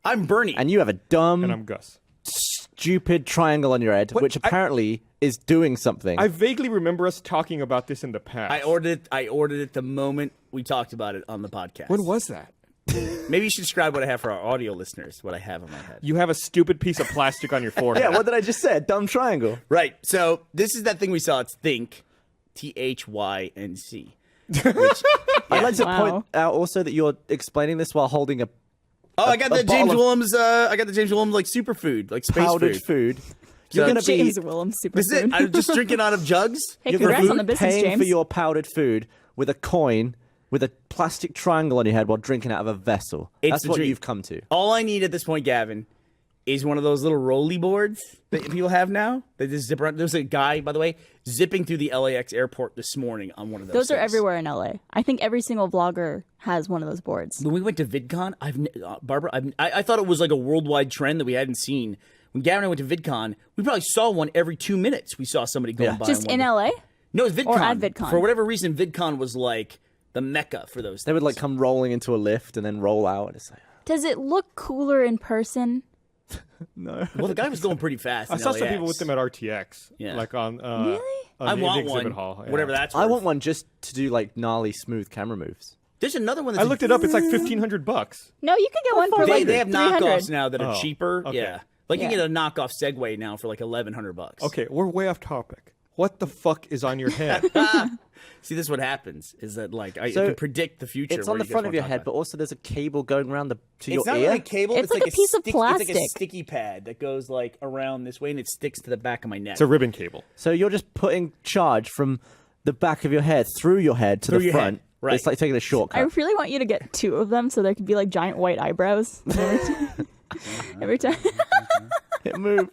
I'm Burnie. And you have a dumb, And I'm Gus. stupid triangle on your head, which apparently is doing something. I vaguely remember us talking about this in the past. I ordered it the moment we talked about it on the podcast. When was that? Maybe you should describe what I have for our audio listeners, what I have on my head. You have a stupid piece of plastic on your forehead. Yeah, what did I just say? A dumb triangle. Right. So this is that thing we saw. It's Think, THYNC. Which, I'd like to point out also that you're explaining this while holding a I got the James Willems. I got the James Willems like superfood, like space powdered food. You're going to be James Willems superfood. This is it. I'm just drinking out of jugs. Hey, you're congrats gonna on the be business, paying James. for your powdered food with a coin with a plastic triangle on your head while drinking out of a vessel. That's what you've come to. All I need at this point, Gavin, is one of those little rolly boards that people have now. They just zip around. There's a guy, by the way, zipping through the LAX airport this morning on one of those. Those are things. everywhere in LA. I think every single vlogger has one of those boards. When we went to VidCon, I thought it was like a worldwide trend that we hadn't seen. When Gavin and I went to VidCon, we probably saw one every 2 minutes. We saw somebody going by. Just in LA? No, it was VidCon. Or at VidCon. For whatever reason, VidCon was like the mecca for those things. They would like come rolling into a lift and then roll out. It's like, Does it look cooler in person? no. Well, the guy was going pretty fast. I saw some people with them at RTX. Yeah. Like on Really? on I the want exhibit one. hall. Yeah. Whatever that's. I worth. want one just to do like gnarly, smooth camera moves. There's another one. I That's looked it up. It's like $1,500. No, you can get one for They, like they have 300. knockoffs now that are Oh, cheaper. okay. Yeah, like you Yeah. get a knockoff Segway now for like $1,100. Okay, we're way off topic. What the fuck is on your head? See, this is what happens is that like I So, can predict the future. It's on where the you guys front of wanna your talk head, about. but also there's a cable going around to It's your not ear. really a cable. It's like a piece of It's like a plastic. sticky pad that goes like around this way and it sticks to the back of my neck. It's a ribbon cable. So you're just putting charge from the back of your head through your head to Through the your front. head, right. It's like taking a I shortcut. really want you to get two of them so there could be like giant white eyebrows. Every time. It moves.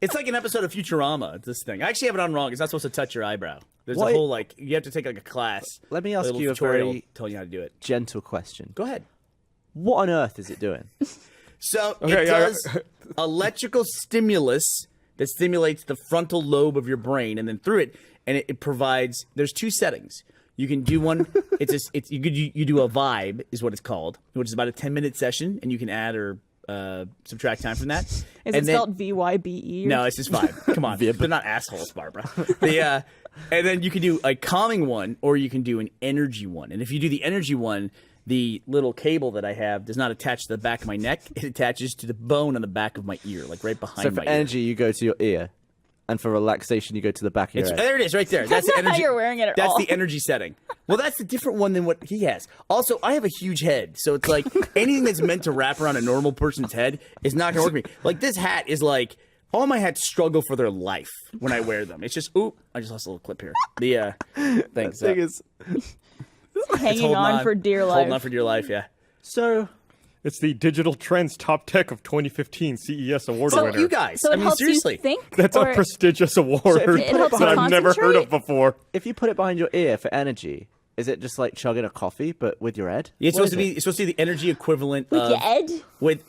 It's like an episode of Futurama. This thing. I actually have it on wrong. It's not supposed to touch your eyebrow. There's What? a whole like you have to take like a class. Let me ask little you a tutorial very telling you how to do it. gentle question. Go ahead. What on earth is it doing? So Okay, it yeah, does electrical stimulus that stimulates the frontal lobe of your brain, and then through it, and it provides. There's two settings. You can do one. You do a vibe is what it's called, which is about a 10-minute session, and you can add or subtract time from that. Is and it then, spelled VYBE? No, it's just vibe. Come on, they're not assholes, Barbara. And then you can do a calming one, or you can do an energy one. And if you do the energy one, the little cable that I have does not attach to the back of my neck. It attaches to the bone on the back of my ear, like right behind So for my ear. energy, you go to your ear. And for relaxation, you go to the back of your head. There it is, right there. That's the not how energy. you're wearing it at That's all. the energy setting. Well, that's a different one than what he has. Also, I have a huge head, so it's like anything that's meant to wrap around a normal person's head is not going to work for me. Like this hat is like all my hats struggle for their life when I wear them. It's just I just lost a little clip here. The thanks. Thing is, Hanging holding on for dear life. Holding on for dear life. Yeah. so It's the Digital Trends Top Tech of 2015 CES award So winner. you guys, So it I mean, helps seriously. you think? That's or a prestigious award if you It helps that you I've never heard of concentrate? before. if you put it behind your ear for energy, is it just like chugging a coffee but with your head? It's What supposed to is be. It's supposed to be the energy equivalent With of. your head?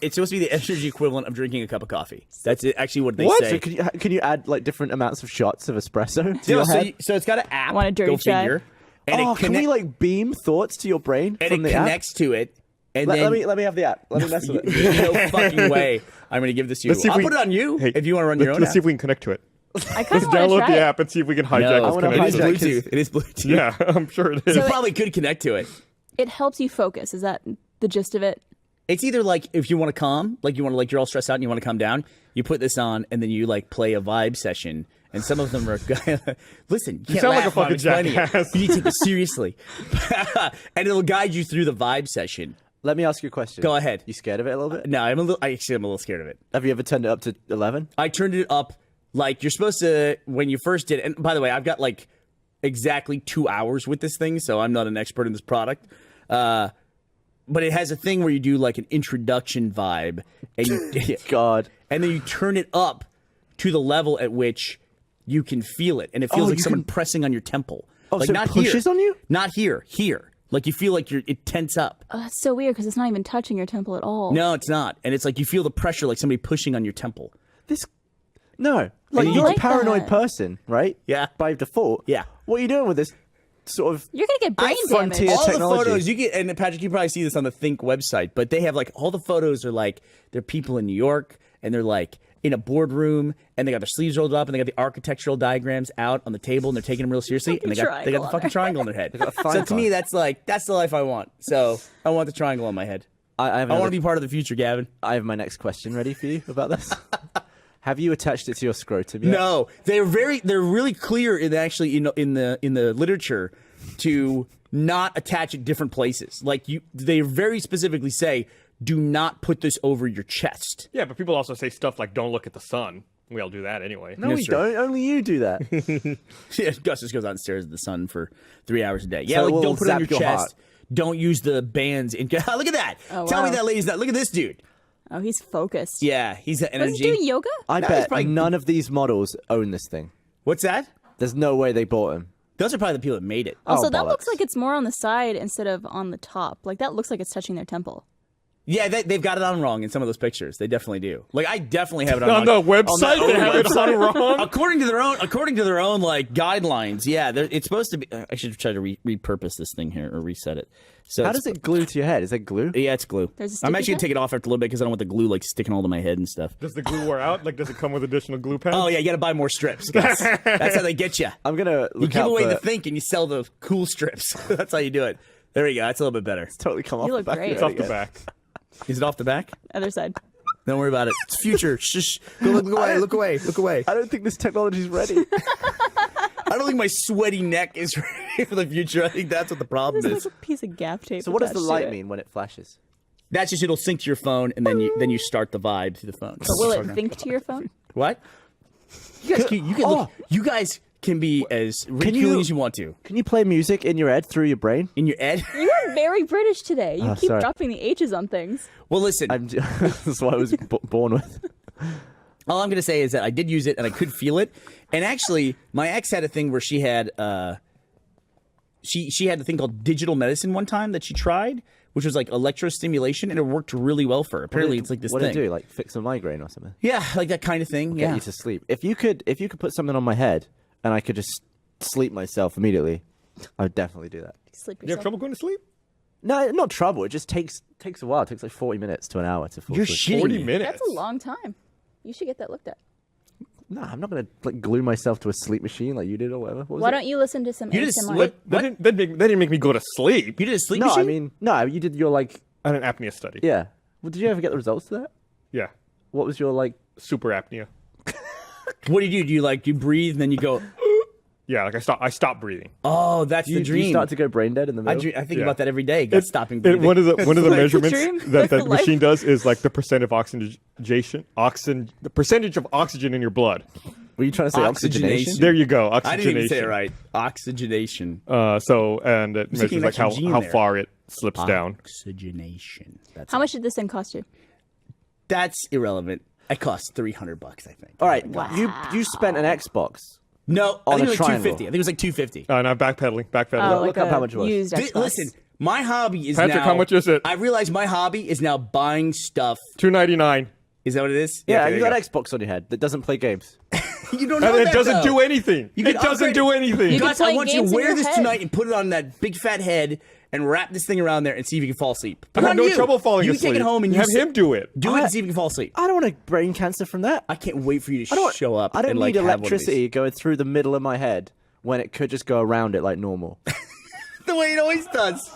It's supposed to be the energy equivalent of drinking a cup of coffee. That's actually what they What? say. So can you add like different amounts of shots of espresso to No, your so, head? so it's got an app. Want a dirty go chai? figure. And Oh, it can we like beam thoughts to your brain and from it the app? connects to it. And then Let me have the app. Let me mess with it. no fucking way. I'm going to give this to you. Let's see if I'll we- put it on you Hey, if you want to run your own Let's app. see if we can connect to it. I kind Let's of want to download try the it. app and see if we can hijack No, this wanna it is hijack connection. Bluetooth. It is Bluetooth. Yeah, I'm sure it is. You So probably could connect to it. It helps you focus. Is that the gist of it? It's either like if you want to calm, like you want to like you're all stressed out and you want to calm down, you put this on and then you like play a vibe session. And some of them are listen. You can't sound like laugh a while I'm fucking explaining it. jackass. You need to take this seriously, and it'll guide you through the vibe session. Let me ask you a question. Go ahead. You scared of it a little bit? No, I actually am a little scared of it. Have you ever turned it up to 11? I turned it up like you're supposed to when you first did it. And by the way, I've got like exactly 2 hours with this thing, so I'm not an expert in this product. But it has a thing where you do like an introduction vibe, and you, God. and then you turn it up to the level at which you can feel it, and it feels Oh, like you someone can- pressing on your temple. Oh, like so it not pushes here, on you? Not here. Here, like you feel like it tense up. That's so weird because it's not even touching your temple at all. No, it's not, and it's like you feel the pressure, like somebody pushing on your temple. No. Like, I you're like a paranoid that. person, right? Yeah. By default. Yeah. What are you doing with this sort of You're gonna get brain frontier damage. All technology. the photos you get, and Patrick, you probably see this on the Think website, but they have like all the photos are like they're people in New York, and they're like in a boardroom, and they got their sleeves rolled up, and they got the architectural diagrams out on the table, and they're taking them real seriously, and they got the fucking triangle on their head. So to me, that's the life I want. So I want the triangle on my head. I want to be part of the future, Gavin. I have my next question ready for you about this. Have you attached it to your scrotum yet? No, they're really clear in the literature to not attach it different places. Like they very specifically say, do not put this over your chest. Yeah, but people also say stuff like, don't look at the sun. We all do that anyway. No, we don't. Only you do that. Yeah, Gus just goes out and stares at the sun for 3 hours a day. Yeah, So like it will don't put it on your zap your chest. heart. Don't use the bands. Look at that. Oh, Tell me wow. that lady's not. Look at this dude. Oh, he's focused. Yeah, he's the Was energy. he doing yoga? I No, bet it's probably- none of these models own this thing. What's that? There's no way they bought him. Those are probably the people that made it. Also, Oh, that looks bollocks. like it's more on the side instead of on the top. Like that looks like it's touching their temple. Yeah, they've got it on wrong in some of those pictures. They definitely do. Like I definitely have it on On wrong. the website, they have it on wrong. According to their own like guidelines. Yeah, it's supposed to be. I should try to repurpose this thing here or reset it. So How does it glue to your head? Is it glue? Yeah, it's glue. There's a I'm sticky actually gonna pad? take it off after a little bit because I don't want the glue like sticking all to my head and stuff. Does the glue wear out? Like, does it come with additional glue pens? Oh yeah, you got to buy more strips. Guys. That's how they get you. I'm gonna You look give out away for the it. Think and you sell the cool strips. That's how you do it. There we go. That's a little bit better. Totally come off You the look back. great. It's off the back. Is it off the back? Other side. Don't worry about it. It's future. Shh. Go look away. Look away. Look away. I don't think this technology's ready. I don't think my sweaty neck is ready for the future. I think that's what the problem There's is. like a piece of gaff tape. So what does the attached to light it. mean when it flashes? That's just it'll sync to your phone, and then you start the vibe through the phone. But will it think to your phone? What? You guys can look. You guys can be as ridiculous as you want to Can you play music in your head through your brain? in your head. You are very British today. You keep sorry. dropping the H's on things. Well, listen. That's what I was born with. All I'm gonna say is that I did use it and I could feel it. And actually, my ex had a thing where she had she had a thing called digital medicine one time that she tried, which was like electrostimulation, and it worked really well for her. Apparently, it's like this What thing. did it do? Like fix a migraine or something? Yeah, like that kind of thing. Get Yeah. you to sleep. If you could put something on my head and I could just sleep myself immediately, I would definitely do that. Sleep You have yourself. trouble going to sleep? No, not trouble. It just takes a while. It takes like 40 minutes to an hour to fall You're asleep. shitting 40 me. minutes. That's a long time. You should get that looked at. No, I'm not gonna like glue myself to a sleep machine like you did or whatever. What was Why it? don't you listen to some You just ASMR? slip- That didn't make me go to sleep. You did a sleep No, machine? I mean no. You did your like I had an apnea study. yeah. Well, did you ever get the results to that? Yeah. What was your like? Super apnea. What do? You breathe and then you go. Yeah, like I stopped breathing. Oh, that's Do the you dream. start to go brain dead in the middle? I think Yeah. about that every day. Got stopping And breathing. one of the like the measurements dream. that The the life. machine does is like the percentage the percentage of oxygen in your blood. Were you trying to say oxygenation? There you go, I oxygenation. didn't even say it right. Oxygenation. And it measures thinking like that's your gene how there. far it slips down. Oxygenation. That's How much did this thing cost you? That's irrelevant. It costs $300, I think. All right, you spent an Xbox. No, I On think a it was like triangle. $250. I think it was like $250. And I'm backpedaling. Oh, look up how much it was. Used Xbox. Listen, my hobby is Patrick, now. how much is it? I realize my hobby is now buying stuff. $2.99. Is that what it is? Yeah, okay, you there got Xbox on your head that doesn't play games. You don't know And that, it doesn't though. do anything. You It can doesn't upgrade do it. anything. You can Gus, I play want you to games in wear your this head. tonight and put it on that big fat head and wrap this thing around there and see if you can fall asleep. I have On no you. trouble falling you asleep. You take it home and have sit- him do it. Do it and see if you can fall asleep. I don't want a brain cancer from that. I can't wait for you to I don't show up. I don't and, need like, have one of these. electricity going through the middle of my head when it could just go around it like normal. The way it always does.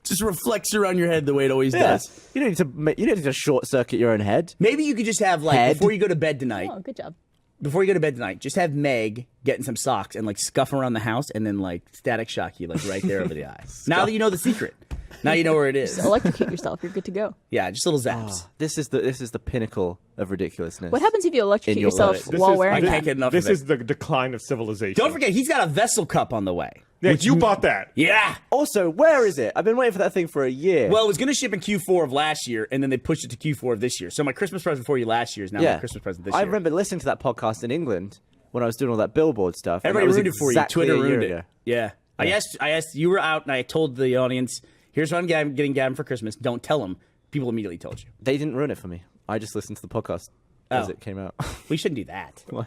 Just reflects around your head the way it always does. You don't need to short circuit your own head. Maybe you could just have like Head. before you go to bed tonight. Oh, good job. Before you go to bed tonight, just have Meg get in some socks and like scuff around the house and then like static shock you like right there over the eye. Now that you know the secret. Now you know where it is. Electrocute yourself. You're good to go. Yeah, just little zaps. This is the pinnacle of ridiculousn's. What happens if you electrocute In your yourself life. while is- wearing I that? can't get enough This of it. is the decline of civilization. Don't forget, he's got a vessel cup on the way. Yeah, you bought that. Yeah. Also, where is it? I've been waiting for that thing for a year. Well, it was going to ship in Q4 of last year, and then they pushed it to Q4 of this year. So my Christmas present for you last year is now my Christmas present this I year. remember listening to that podcast in England when I was doing all that billboard stuff. and Everybody that was ruined it for you. exactly Twitter a year ruined it. ago. Yeah. I asked, you were out, and I told the audience, here's what I'm getting Gavin for Christmas. Don't tell him. People immediately told you. They didn't ruin it for me. I just listened to the podcast as Oh. it came out. We shouldn't do that. Why?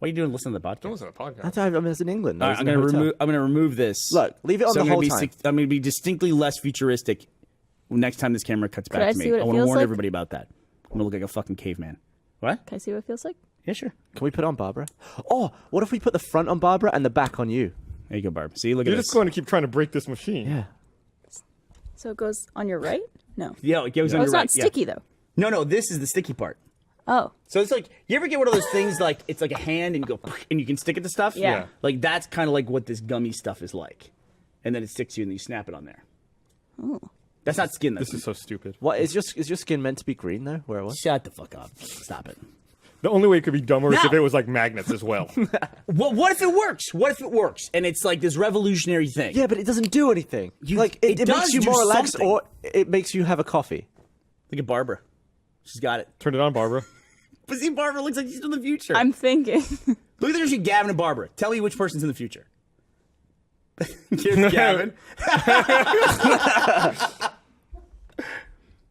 What are you doing listening to the podcast? Don't listen to the podcast. That's how I mean, it's in England. All right, I'm gonna remove this. Look, leave it on the whole time. I'm gonna be distinctly less futuristic next time this camera cuts back to me. I want to warn everybody about that. I'm gonna look like a fucking caveman. What? Can I see what it feels like? Yeah, sure. Can we put on Barbara? Oh, what if we put the front on Barbara and the back on you? There you go, Barb. See, look at You're this. just going to keep trying to break this machine. Yeah. So it goes on your right? No. Yeah, it goes on Oh, your it's right. not sticky though. No, this is the sticky part. Oh. So it's like, you ever get one of those things like it's like a hand and you go and you can stick it to stuff? Yeah. Like that's kind of like what this gummy stuff is like. And then it sticks you and you snap it on there. Oh. That's not skin. This is so stupid. What is your skin meant to be green though? Where it was? Shut the fuck up. Stop it. The only way it could be dumber is Now- if it was like magnets as well. Well, what if it works? What if it works? And it's like this revolutionary thing. Yeah, but it doesn't do anything. Like it it makes does you do more relaxed, something. or it makes you have a coffee. Look at Barbara. She's got it. Turn it on, Barbara. But see, Barbara looks like she's in the future. I'm thinking. Look at there's Gavin and Barbara. Tell me which person's in the future. Here's Gavin.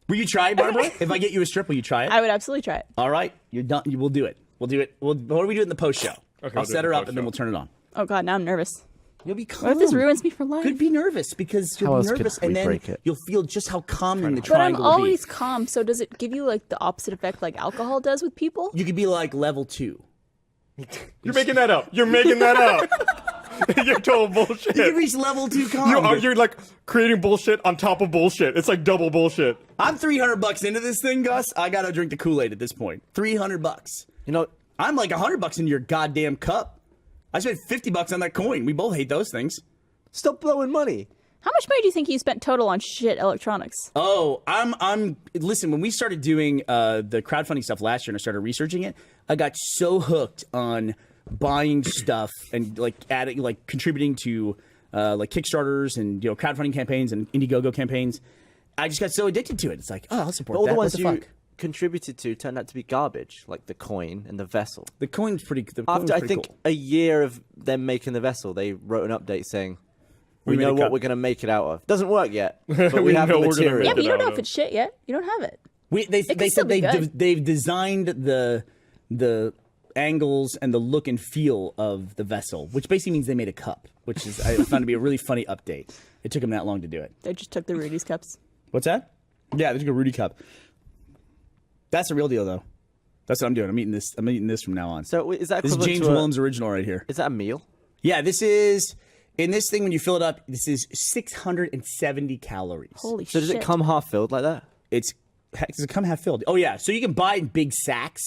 Will you try it, Barbara? If I get you a strip, will you try it? I would absolutely try it. All right, you're done. We'll do it. We'll do it. What do we do it in the post show? Okay, I'll we'll do set it in her the up and then post-show. we'll turn it on. Oh god, now I'm nervous. You'll be calm. What if this ruins me for life? Could be nervous because How you'll be else could nervous we and then break it? you'll feel just how calming the But I'm triangle will be. always calm, so does it give you like the opposite effect like alcohol does with people? You could be like level 2. You're making that up. You're making that up. You're total bullshit. You can reach level 2 calm. You're like creating bullshit on top of bullshit. It's like double bullshit. I'm $300 into this thing, Gus. I gotta drink the Kool-Aid at this point. $300. You know, I'm like $100 in your goddamn cup. I spent $50 on that coin. We both hate those things. stop blowing money. How much money do you think you spent total on shit electronics? Oh, listen, when we started doing the crowdfunding stuff last year and I started researching it, I got so hooked on buying stuff and like adding, like contributing to like Kickstarters and crowdfunding campaigns and Indiegogo campaigns. I just got so addicted to it. It's like, oh, I'll support All that. the ones What you fuck? contributed to turned out to be garbage, like the coin and the vessel. The coin's pretty. The coin's After I pretty think cool. a year of them making the vessel, they wrote an update saying, "We made know a what cup." we're going to make it out of. Doesn't work yet, but we We have the know we're gonna material." make Yeah, but you don't I know don't if it's shit yet. You don't have it. They could said still be good. they've designed the angles and the look and feel of the vessel, which basically means they made a cup, which is I found to be a really funny update. It took them that long to do it. They just took the Rudy's cups. What's that? Yeah, they took a Rudy cup. That's the real deal, though. That's what I'm doing. I'm eating this. I'm eating this from now on. So is that This is equivalent James to a, Williams' original right here. Is that a meal? Yeah, this is in this thing when you fill it up. This is 670 calories. Holy So shit. does it come half filled like that? Does it come half filled? Oh yeah. So you can buy it in big sacks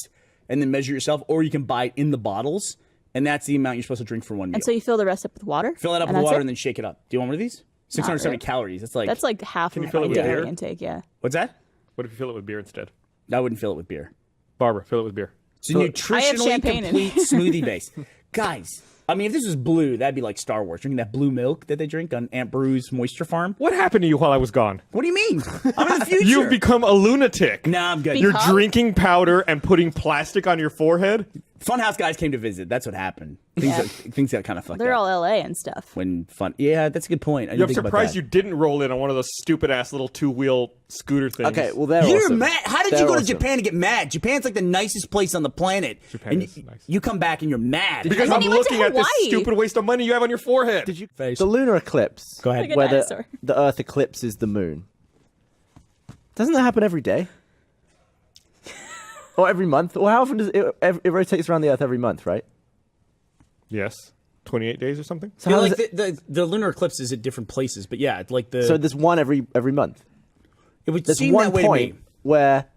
and then measure yourself, or you can buy it in the bottles, and that's the amount you're supposed to drink for one meal. And so you fill the rest up with water? Fill it up and with that's water it? and then shake it up. Do you want one of these? 670 really. calories. That's like half of you fill it my with daily beer? intake, yeah. What's that? What if you fill it with beer instead? I wouldn't fill it with beer. Barbara, fill it with beer. It's a I have nutritionally champagne in complete it. smoothie base. Guys, I mean, if this was blue, that'd be like Star Wars. Drinking that blue milk that they drink on Aunt Brew's Moisture Farm. What happened to you while I was gone? What do you mean? I'm in the future. You've become a lunatic. Nah, I'm good. You're Because- drinking powder and putting plastic on your forehead. Funhouse guys came to visit. That's what happened. Things got kind of fucked They're up. all LA and stuff. When fun. Yeah, that's a good point. I didn't I'm think about surprised that. you didn't roll in on one of those stupid ass little 2-wheel scooter things. Okay, well they're You're awesome. mad. How did They're you go to awesome. Japan and get mad? Japan's like the nicest place on the planet. Japan and is nice. You come back and you're mad. because then I'm he went to looking at this Hawaii. stupid waste of money you have on your forehead. Did you Face. the lunar eclipse? Go ahead. Like a Where dinosaur. the Earth eclipses the moon. Doesn't that happen every day? Or every month? Or how often does it rotates around the Earth every month, right? Yes, 28 days or something. So Yeah, how like does it, the lunar eclipse is at different places, but yeah, like so there's one every month. it would There's seem one that way to point me. where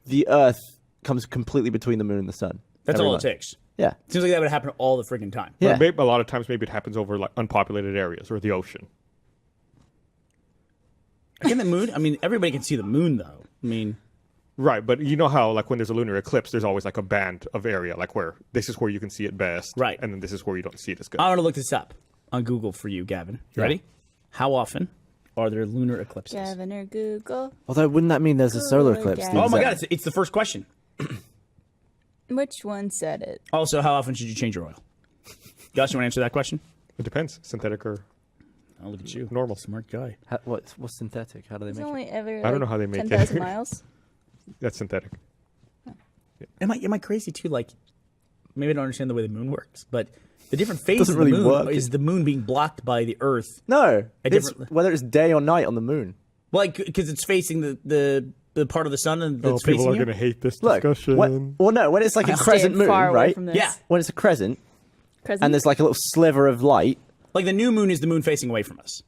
the Earth comes completely between the moon and the sun. That's every all month. it takes. Yeah. Seems like that would happen all the freaking time. Yeah. But maybe, a lot of times, maybe it happens over like unpopulated areas or the ocean. Again, the moon. I mean, everybody can see the moon, though. I mean, Right, but you know how like when there's a lunar eclipse, there's always like a band of area, like where this is where you can see it best, Right. and then this is where you don't see it as good. I want to look this up on Google for you, Gavin. You Yeah. ready? How often are there lunar eclipses? Gavin or Google. Although wouldn't that mean there's a solar Good eclipse? guy. the Oh my exact- God! It's the first question. Which one said it? Also, how often should you change your oil? Gus, you want to answer that question? It depends, synthetic or I'll look at you. normal. Smart guy. What's synthetic? How do they It's make it? only every I don't know how they make it. 10,000 miles. That's synthetic. Am I crazy too? Like, maybe I don't understand the way the moon works, but the different phases Doesn't of the really moon work. is the moon being blocked by the Earth. No, At it's different- whether it's day or night on the moon. Well, because it's facing the part of the sun and Oh, it's people facing are you. going to hate this Look, discussion. when it's like a I'm crescent staying moon, far away right? from this. Yeah. When it's a crescent, Crescent? and there's like a little sliver of light. Like the new moon is the moon facing away from us.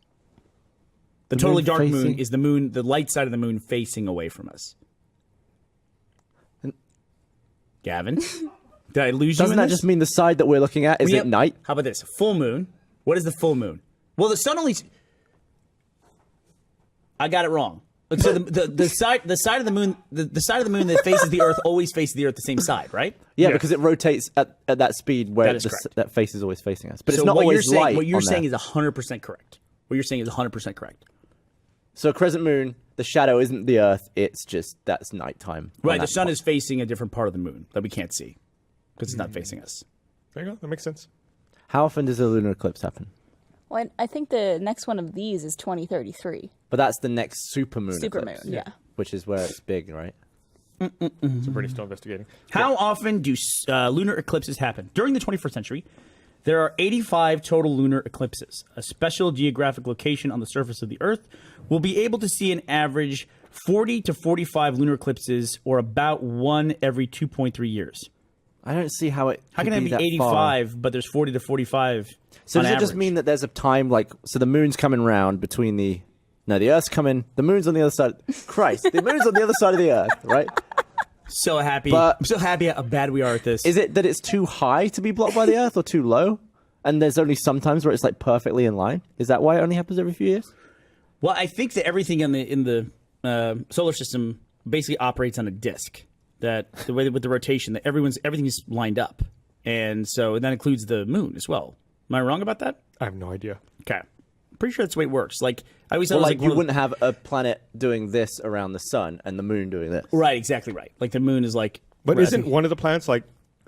The totally moon dark moon facing- is the moon, the light side of the moon facing away from us. Gavin, did I lose you? Doesn't in that this? just mean the side that we're looking at is We at have- night? How about this? Full moon. What is the full moon? Well, the sun only. I got it wrong. So the side of the moon the side of the moon that faces the Earth always faces the Earth the same side, right? Yeah, Yes. because it rotates at that speed where That is correct. that face is always facing us. But So it's not what always you're saying, light. what you're on saying there. is 100% correct. What you're saying is 100% correct. So a crescent moon, the shadow isn't the Earth. It's just that's nighttime. on Right. The that sun part. is facing a different part of the moon that we can't see because it's not facing us. There you go. That makes sense. How often does a lunar eclipse happen? Well, I think the next one of these is 2033. But that's the next supermoon. Supermoon, eclipse, yeah. Which is where it's big, right? So Brittany's still investigating. How often do lunar eclipses happen? During the 21st century, there are 85 total lunar eclipses. A special geographic location on the surface of the Earth will be able to see an average 40 to 45 lunar eclipses, or about one every 2.3 years. I don't see how it. How could can it be that far. 85, but there's 40 to 45 So on does it just average? mean that there's a time like so the moon's coming round between the the Earth's coming, the moon's on the other side. Christ, the moon's on the other side of the Earth, right? So happy. But- I'm so happy how bad we are at this. Is it that it's too high to be blocked by the Earth or too low? And there's only some times where it's like perfectly in line. Is that why it only happens every few years? Well, I think that everything in the solar system basically operates on a disk. That the way with the rotation, that everything is lined up, and so that includes the moon as well. Am I wrong about that? I have no idea. Okay, pretty sure that's the way it works. Like I always thought, Well, it was like one you of the- wouldn't have a planet doing this around the sun and the moon doing this. right, exactly right. Like the moon is like, But I isn't think- one of the planets like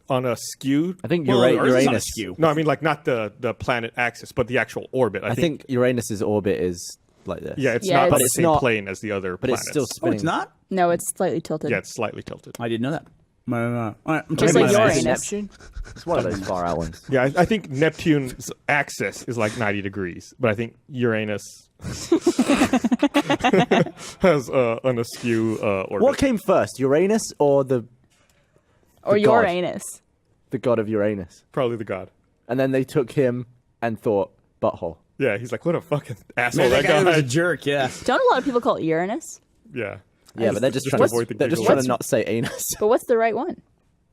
on a skew? I think well, the Earth is on a Uranus. skew. No, I mean like not the planet axis, but the actual orbit. I think Uranus's orbit is like this. yeah, it's Yeah, not it's- on the It's same not- plane as the other but planets. it's still Oh, spinning. it's not. No, it's slightly tilted. Yeah, it's slightly tilted. I didn't know that. No. All right, I'm Just taking like my Uranus. math. Neptune. It's one of those far out ones. Yeah, I think Neptune's axis is like 90 degrees, but I think Uranus has an askew orbit. What came first, Uranus or the Or The god. Uranus. god of Uranus? Probably the god. And then they took him and thought butthole. Yeah, he's like, what a fucking asshole Man, that that guy was guy. a jerk. Yeah. Don't a lot of people call it Uranus? Yeah. Yeah, but they're just Just trying avoid the to, they're just giggle. trying to not say anus. But what's the right one?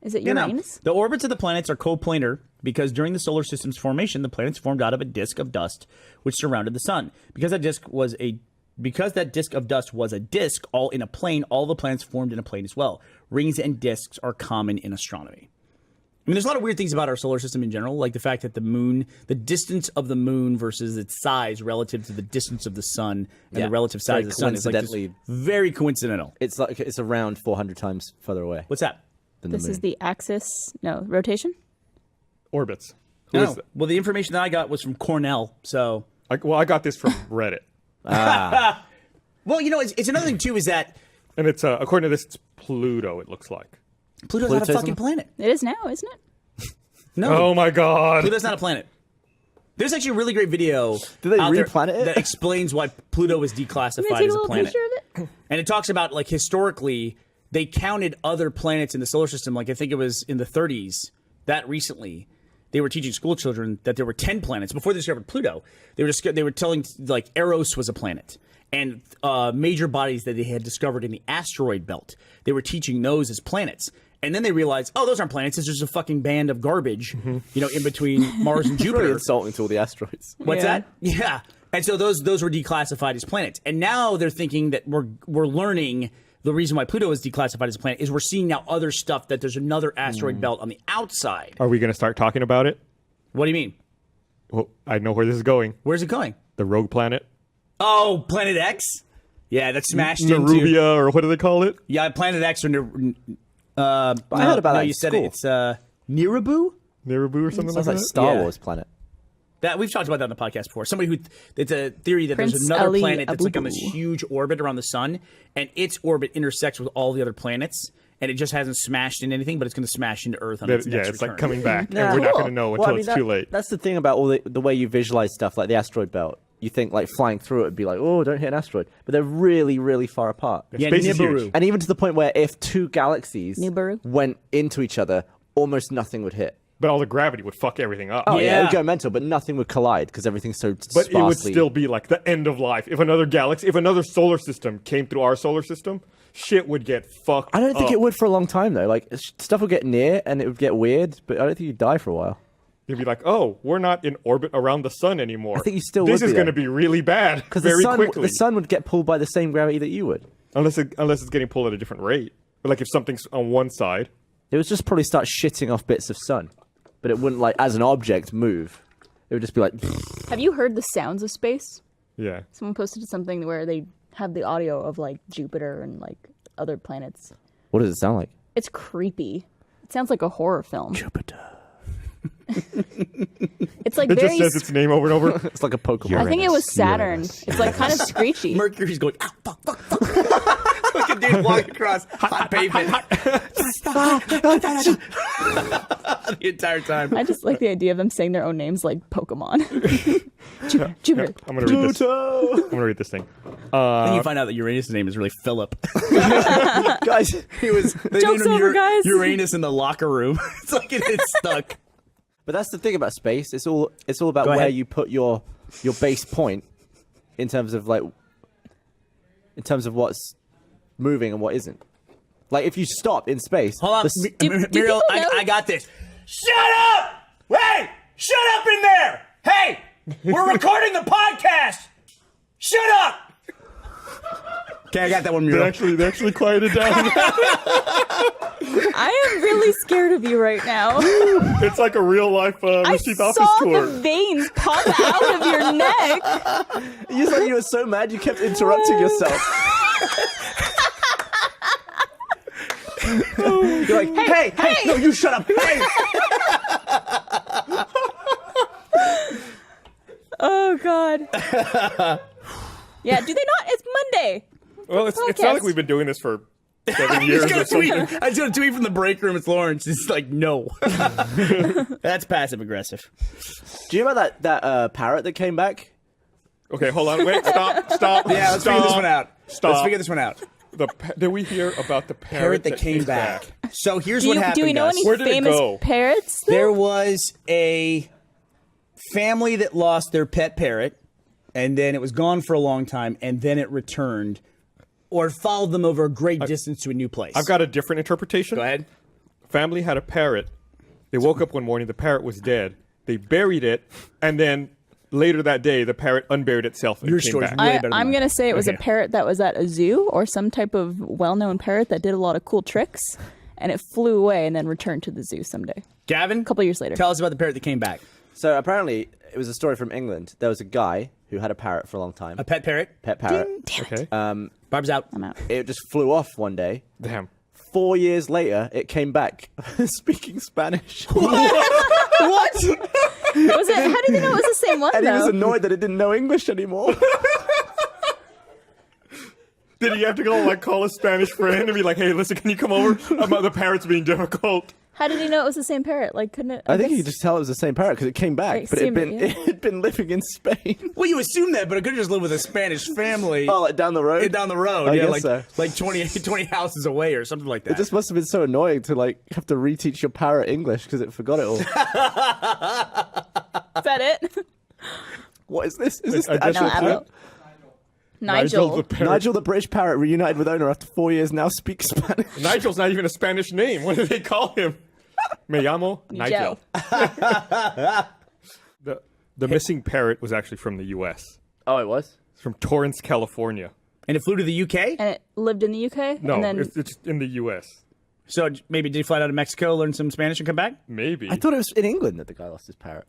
Is it You know, Uranus? the orbits of the planets are coplanar because during the solar system's formation, the planets formed out of a disk of dust which surrounded the sun. Because that disk of dust was a disk all in a plane, all the planets formed in a plane as well. Rings and disks are common in astronomy. I mean, there's a lot of weird things about our solar system in general, like the fact that the moon, the distance of the moon versus its size relative to the distance of the sun and Yeah, the relative it's very size of the sun is like just coincidentally- very coincidental. It's like it's around 400 times further away What's that? than This the moon. is the axis, no, rotation? Orbits. Who is No. that? Well, the information that I got was from Cornell, so... I got this from Reddit. Well, you know, it's another thing, too, is that And it's, according to this, it's Pluto, it looks like. Pluto's not a Pluto's fucking planet. It is now, isn't it? No, Oh my god. Pluto's not a planet. There's actually a really great video Did they out there replanet it? that explains why Pluto was Can we declassified take a as a little planet. picture of it? And it talks about, like, historically, they counted other planets in the solar system, like I think it was in the 30s, that recently. They were teaching school children that there were 10 planets. Before they discovered Pluto, they were telling, like, Eros was a planet. And major bodies that they had discovered in the asteroid belt, they were teaching those as planets. And then they realized, oh, those aren't planets. It's just a fucking band of garbage, you know, in between Mars and Really Jupiter. insulting to all the asteroids. What's Yeah. that? Yeah. And so those were declassified as planets. And now they're thinking that we're learning the reason why Pluto is declassified as a planet is we're seeing now other stuff, that there's another asteroid belt on the outside. Are we going to start talking about it? What do you mean? Well, I know where this is going. Where's it going? The rogue planet. Oh, Planet X? Yeah, that's smashed into... Nerubia, or what do they call it? Yeah, Planet X or... I heard about that you in said school. it. It's Nibiru? Nerubu or something Sounds like like that? Star Yeah. Wars planet. That we've talked about that on the podcast before. Somebody who it's a theory that Prince there's another Ali planet that's like on this Abubu. huge orbit around the sun, and its orbit intersects with all the other planets, and it just hasn't smashed into anything, but it's going to smash into Earth on its next it's like return. coming back, Yeah. and we're not Cool. going to know Well, until I mean, it's too late. That's the thing about all the way you visualize stuff, like the asteroid belt. You think like flying through it would be like, oh, don't hit an asteroid, but they're really, really far apart. Yeah, Space is Nibiru. huge. And even to the point where if two galaxies Nibiru. went into each other, almost nothing would hit. But all the gravity would fuck everything up. Oh yeah, it Yeah. would go mental, but nothing would collide because everything's so But sparsely. it would still be like the end of life. If another galaxy, if another solar system came through our solar system, shit would get fucked I don't think up. it would for a long time though. Like stuff would get near and it would get weird, but I don't think you'd die for a while. You'd be like, oh, we're not in orbit around the sun anymore. I think you still This would is be, going to though. be really bad Because very the quickly. sun would get pulled by the same gravity that you would. Unless it's getting pulled at a different rate. But like if something's on one side, It would just probably start shitting off bits of sun, but it wouldn't like as an object move. It would just be like. Have you heard the sounds of space? yeah. Someone posted something where they have the audio of like Jupiter and like other planets. What does it sound like? It's creepy. It sounds like a horror film. Jupiter. It's like It very. just says its name over and over. It's like a Pokemon. I think it was Saturn. It's like kind of screechy. Mercury's going, ah, fuck, fuck, fuck. Like a dude walking across hot pavement. The entire time. I just like the idea of them saying their own names like Pokemon. Jupiter. I'm gonna read this. I'm gonna read this thing. Then you find out that Uranus' name is really Philip. Guys, He was they Joke's named him over, guys. Uranus in the locker room. It's like it's stuck. but that's the thing about space. It's all about Go where ahead. you put your base point in terms of what's moving and what isn't. Like if you stop in space, Hold on, the s- do Muriel, people know- I got this. Shut up! Hey! Shut up in there! Hey! We're recording the podcast! Shut up! Okay, I got that one, They Muriel. actually quieted down. I am really scared of you right now. It's like a real life I Rooster's office saw tour. the veins pop out of your neck. you said you were so mad you kept interrupting yourself. You're like, hey, no, you shut up. Hey, Oh God. Yeah, do they not? It's Monday. Well, it's not like Podcast. we've been doing this for 7 I years just or got a tweet. something. I just got a tweet from the break room. It's Lawrence. It's like, no. That's passive aggressive. do you remember that parrot that came back? Okay, hold on. Wait, stop. Yeah, let's figure this one out. Stop. Let's figure this one out. Did we hear about the Parrot that came back. So here's what happened. Do we know Gus. any Where did it famous go? parrots? though? There was a family that lost their pet parrot, and then it was gone for a long time, and then it returned, or followed them over a great distance to a new place. I've got a different interpretation. Go ahead. Family had a parrot. They woke up one morning, the parrot was dead. They buried it, and then later that day, the parrot unburied itself and Your came story's back. way better than I'm mine. gonna say it was Okay. a parrot that was at a zoo or some type of well-known parrot that did a lot of cool tricks, and it flew away and then returned to the zoo someday. Gavin, A couple years later. tell us about the parrot that came back. So apparently, it was a story from England. There was a guy who had a parrot for a long time. A pet parrot. Pet parrot. Damn it. Okay. Barb's out. I'm out. It just flew off one day. Damn. 4 years later, it came back speaking Spanish. What? Was it? How did they know it was the same one And he was though? annoyed that it didn't know English anymore. Did he have to go like call a Spanish friend and be like, "Hey, listen, can you come over? The parrot's being difficult." How did he know it was the same parrot? Like, couldn't it? I think guess- you could just tell it was the same parrot because it came back, I but it assumed it, had been living in Spain. Well, you assume that, but it could have just lived with a Spanish family Oh, like down the road. down the road. I Yeah, guess like so. like 20 houses away or something like that. It just must have been so annoying to like have to reteach your parrot English because it forgot it all. Is that it? What is this? Is this I the just actual No, parrot? Abel. Nigel. the parrot. Nigel, the British parrot, reunited with owner after 4 years, now speaks Spanish. Nigel's not even a Spanish name. What do they call him? Me llamo Nigel. The missing parrot was actually from the U.S. Oh, it was? It's from Torrance, California. and it flew to the UK. And it lived in the UK. No, And then it's in the U.S. So maybe did he fly out of Mexico, learn some Spanish, and come back? Maybe. I thought it was in England that the guy lost his parrot.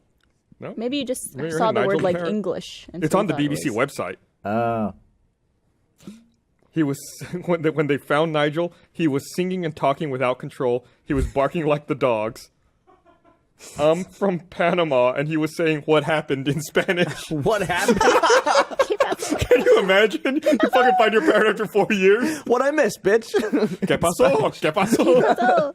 No? maybe you just Maybe saw the Nigel word the like parrot. English. And It's so on the thought it BBC was- website. Oh. He was when they found Nigel, he was singing and talking without control. He was barking like the dogs. I'm from Panama, and he was saying what happened in Spanish. What happened? Can you imagine? You fucking find your parrot after 4 years. What I missed, bitch. ¿Qué pasó? ¿Qué pasó?